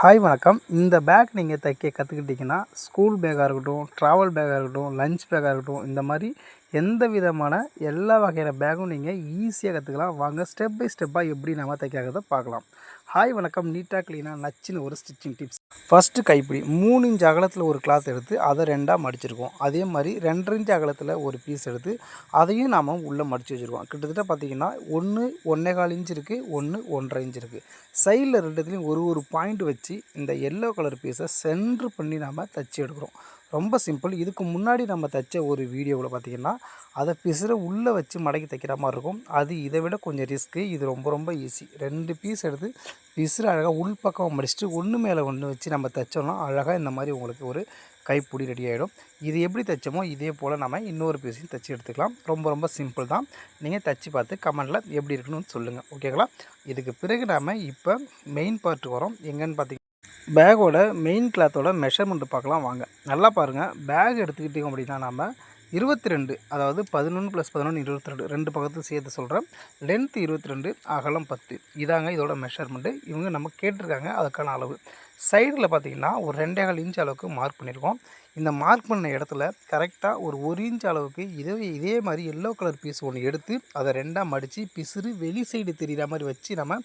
Hi வணக்கம். இந்த back நீங்கள் தைக்க கற்றுக்கிட்டிங்கன்னா ஸ்கூல் பேக்காக இருக்கட்டும், ட்ராவல் பேக்காக இருக்கட்டும், லஞ்ச் பேக்காக இருக்கட்டும், இந்த மாதிரி எந்த விதமான எல்லா வகையான பேக்கும் நீங்கள் ஈஸியாக கற்றுக்கலாம். வாங்க ஸ்டெப் பை ஸ்டெப்பாக எப்படி நம்ம தைக்கிறத பார்க்கலாம். ஹாய் வணக்கம். நீட்டாக க்ளீனாக நச்சுன்னு ஒரு ஸ்டிச்சிங் டிப்ஸ். ஃபஸ்ட்டு கைப்பிடி 3 இன்ச் அகலத்தில் ஒரு கிளாத் எடுத்து அதை 2ஆக மடிச்சிருக்கோம். அதே மாதிரி 2 இன்ச் அகலத்தில் ஒரு பீஸ் எடுத்து அதையும் நாம் உள்ளே மடித்து வச்சுருக்கோம். கிட்டத்தட்ட பார்த்திங்கன்னா 1 1.25 இன்ச் இருக்குது, 1 1.5 இன்ச் இருக்குது. சைடில் ரெண்டுத்துலேயும் ஒரு பாயிண்ட் வச்சு இந்த எல்லோ கலர் பீஸை சென்ட்ரு பண்ணி நாம் தச்சு எடுக்கிறோம். ரொம்ப சிம்பிள். இதுக்கு முன்னாடி நம்ம தைச்ச ஒரு வீடியோவில் பார்த்திங்கன்னா அதை பிசுரை உள்ளே வச்சு மடக்கி தைக்கிற மாதிரி இருக்கும். அது இதை விட கொஞ்சம் ரிஸ்க்கு. இது ரொம்ப ஈஸி. 2 பீஸ் எடுத்து பிசுறு அழகாக உள்பக்கம் மடிச்சுட்டு ஒன்று மேலே ஒன்று வச்சு நம்ம தைச்சோம்னா அழகாக இந்த மாதிரி உங்களுக்கு ஒரு கைப்பிடி ரெடி ஆகிடும். இது எப்படி தைச்சோமோ இதே போல் நம்ம இன்னொரு பீஸையும் தைச்சி எடுத்துக்கலாம். ரொம்ப சிம்பிள் தான். நீங்கள் தைச்சி பார்த்து கமெண்டில் எப்படி இருக்குன்னு சொல்லுங்கள். ஓகேங்களா? இதுக்கு பிறகு நாம் இப்போ மெயின் பார்ட்டு வரோம். எங்கன்னு பார்த்தீங்கன்னா பேக்கோட மெயின் கிளாத்தோட மெஷர்மெண்ட்டு பார்க்கலாம் வாங்க. நல்லா பாருங்கள். பேக் எடுத்துக்கிட்டோம் அப்படின்னா நம்ம 22, அதாவது 11 + 11 22, 2 பக்கத்துக்கு சேர்த்து சொல்கிறேன். லென்த் 22, அகலம் 10. இதாங்க இதோட மெஷர்மெண்ட்டு. இவங்க நம்ம கேட்டிருக்காங்க அதுக்கான அளவு. சைடில் பார்த்திங்கன்னா ஒரு 2.25 இன்ச் அளவுக்கு மார்க் பண்ணியிருக்கோம். இந்த மார்க் பண்ண இடத்துல கரெக்டாக ஒரு 1 இன்ச் அளவுக்கு இதே மாதிரி எல்லோ கலர் பீஸ் ஒன்று எடுத்து அதை 2ஆக மடித்து பிசுறு வெளி சைடு தெரிகிற மாதிரி வச்சு நம்ம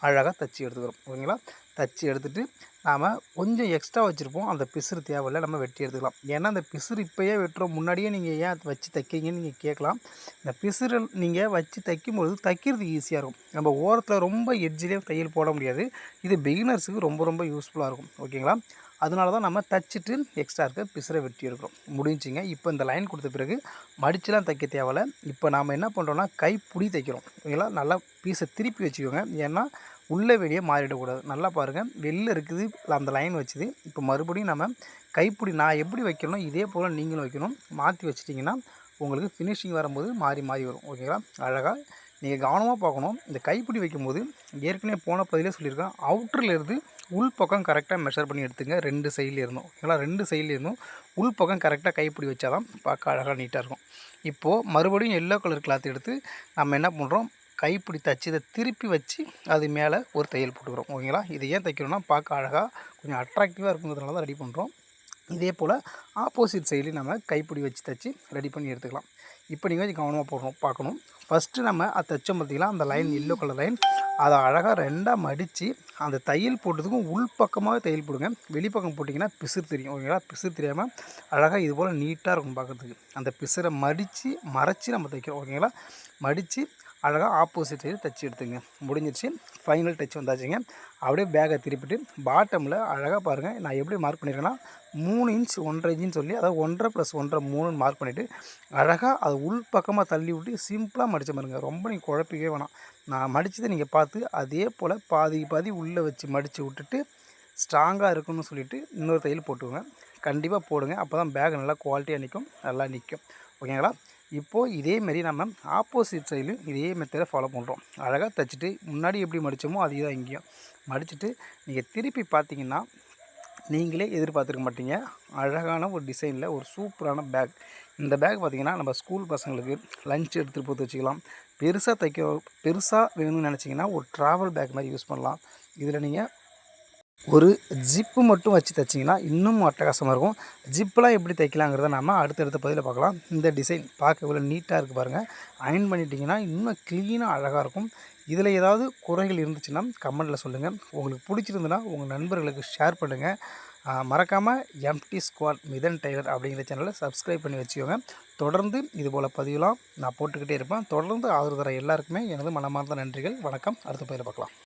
அழகாக தச்சு எடுத்துக்கிறோம். ஓகேங்களா? தச்சு எடுத்துகிட்டு நாம் கொஞ்சம் எக்ஸ்ட்ரா வச்சுருப்போம். அந்த பிசுறு தேவையில்லை, நம்ம வெட்டி எடுத்துக்கலாம். ஏன்னா அந்த பிசுறு இப்போயே வெட்டுறோம், முன்னாடியே நீங்கள் ஏன் வச்சு தைக்கிங்கன்னு நீங்கள் கேட்கலாம். இந்த பிசுறு நீங்கள் வச்சு தைக்கும்பொழுது தைக்கிறது ஈஸியாக இருக்கும். நம்ம ஓரத்தில் ரொம்ப எட்ஜிலே தையல் போட முடியாது. இது பிகினர்ஸுக்கு ரொம்ப யூஸ்ஃபுல்லாக இருக்கும். ஓகேங்களா? அதனால தான் நம்ம தைச்சிட்டு எக்ஸ்ட்ரா இருக்க பிசுரை வெட்டி எடுக்கிறோம். முடிஞ்சிங்க. இப்போ இந்த லைன் கொடுத்த பிறகு மடிச்சுலாம் தைக்க தேவையில்லை. இப்போ நாம் என்ன பண்ணுறோன்னா கைப்பிடி தைக்கிறோம். ஓகேங்களா? நல்லா பீஸை திருப்பி வச்சுக்கோங்க. ஏன்னா உள்ளே வெளியே மாறிடக்கூடாது. நல்லா பாருங்கள். வெளில இருக்குது அந்த லைன் வச்சுது. இப்போ மறுபடியும் நம்ம கைப்பிடி நான் எப்படி வைக்கணும் இதே போல் நீங்களும் வைக்கணும். மாற்றி வச்சிட்டிங்கன்னா உங்களுக்கு ஃபினிஷிங் வரும்போது மாறி வரும். ஓகேங்களா? அழகாக நீங்கள் கவனமாக பார்க்கணும். இந்த கைப்பிடி வைக்கும்போது ஏற்கனவே போன பதிலே சொல்லியிருக்கேன், அவுட்டரில் இருந்து உள் பக்கம் கரெக்டாக மெஷர் பண்ணி எடுத்துங்க. 2 சைடில் இருந்தும். ஓகேங்களா? 2 சைடில் இருந்தும் உள் பக்கம் கரெக்டாக கைப்பிடி வச்சா தான் பார்க்க அழகாக நீட்டாக இருக்கும். இப்போது மறுபடியும் எல்லோ கலர் கிளாத் எடுத்து நம்ம என்ன பண்ணுறோம், கைப்பிடி தைச்சி இதை திருப்பி வச்சு அது மேலே ஒரு தையல் போட்டுக்கிறோம். ஓகேங்களா? இதை ஏன் தைக்கிறோன்னா பார்க்க அழகாக கொஞ்சம் அட்ராக்டிவாக இருக்குங்கிறதுனால தான் ரெடி பண்ணுறோம். இதே போல் ஆப்போசிட் சைட்லேயும் நம்ம கைப்பிடி வச்சு தைச்சி ரெடி பண்ணி எடுத்துக்கலாம். இப்போ நீங்கள் கவனமாக பார்க்கணும். ஃபஸ்ட்டு நம்ம அதை தைச்சோம் பார்த்திங்களா, அந்த லைன் எல்லோ கலர் லைன் அதை அழகாக 2ஆக மடித்து அந்த தையல் போட்டதுக்கும் உள் பக்கமாகவே தையல் போடுங்க. வெளிப்பக்கம் போட்டிங்கன்னா பிசுறு தெரியும். ஓகேங்களா? பிசுறு தெரியாமல் அழகாக இது போல் நீட்டாக இருக்கும் பார்க்குறதுக்கு. அந்த பிசுரை மறைச்சி நம்ம தைக்கிறோம். ஓகேங்களா? மடித்து அழகாக ஆப்போசிட் சைடு தைச்சி எடுத்துங்க. முடிஞ்சிருச்சு. ஃபைனல் டச் வந்தாச்சுங்க. அப்படியே பேக்கை திருப்பிட்டு பாட்டமில் அழகாக பாருங்கள். நான் எப்படி மார்க் பண்ணியிருக்கேன்னா 3 இன்ச் 1.5 இன்ச்சுன்னு சொல்லி, அதாவது 1.5 + 1.5 3ன்னு மார்க் பண்ணிவிட்டு அழகாக அதை உள் பக்கமாக தள்ளி விட்டு சிம்பிளாக மடித்த பாருங்க. ரொம்ப நீங்கள் குழப்பிக்கவே வேணாம். நான் மடித்ததை நீங்கள் பார்த்து அதே போல் பாதி உள்ளே வச்சு மடித்து விட்டுட்டு ஸ்ட்ராங்காக இருக்குன்னு சொல்லிவிட்டு இன்னொரு தையல் போட்டுக்கோங்க. கண்டிப்பாக போடுங்க. அப்போ தான் பேக் நல்லா குவாலிட்டியாக நிற்கும். ஓகேங்களா? இப்போது இதேமாரி நம்ம ஆப்போசிட் சைட்லையும் இதே மெத்தடை ஃபாலோ பண்ணுறோம். அழகாக தைச்சிட்டு முன்னாடி எப்படி மடித்தோமோ அதே தான் இங்கேயும் மடிச்சுட்டு நீங்கள் திருப்பி பார்த்தீங்கன்னா நீங்களே எதிர்பார்த்துருக்க மாட்டீங்க. அழகான ஒரு டிசைனில் ஒரு சூப்பரான பேக். இந்த பேக் பார்த்திங்கன்னா நம்ம ஸ்கூல் பசங்களுக்கு லஞ்ச் எடுத்துகிட்டு போய் வச்சுக்கலாம். பெருசாக வேணும்னு நினச்சிங்கன்னா ஒரு ட்ராவல் பேக் மாதிரி யூஸ் பண்ணலாம். இதில் நீங்கள் ஒரு ஜிப்பு மட்டும் வச்சு தைச்சிங்கன்னா இன்னும் அட்டகாசமாக இருக்கும். ஜிப்பெலாம் எப்படி தைக்கலாங்கிறத நம்ம அடுத்தடுத்த பதிவில் பார்க்கலாம். இந்த டிசைன் பார்க்க இவ்வளோ நீட்டாக இருக்குது பாருங்கள். அயர்ன் பண்ணிட்டிங்கன்னா இன்னும் க்ளீனாக அழகாக இருக்கும். இதில் ஏதாவது குறைகள் இருந்துச்சுன்னா கமெண்ட்டில் சொல்லுங்கள். உங்களுக்கு பிடிச்சிருந்துன்னா உங்கள் நண்பர்களுக்கு ஷேர் பண்ணுங்கள். மறக்காமல் எம்டி ஸ்குவாட் மிதன் டெய்லர் அப்படிங்கிற சேனலை சப்ஸ்கிரைப் பண்ணி வச்சுக்கோங்க. தொடர்ந்து இதுபோல் பதிவுலாம் நான் போட்டுக்கிட்டே இருப்பேன். தொடர்ந்து ஆதரவு தர எல்லாருக்குமே எனது மனமார்ந்த நன்றிகள். வணக்கம். அடுத்த பதிவில் பார்க்கலாம்.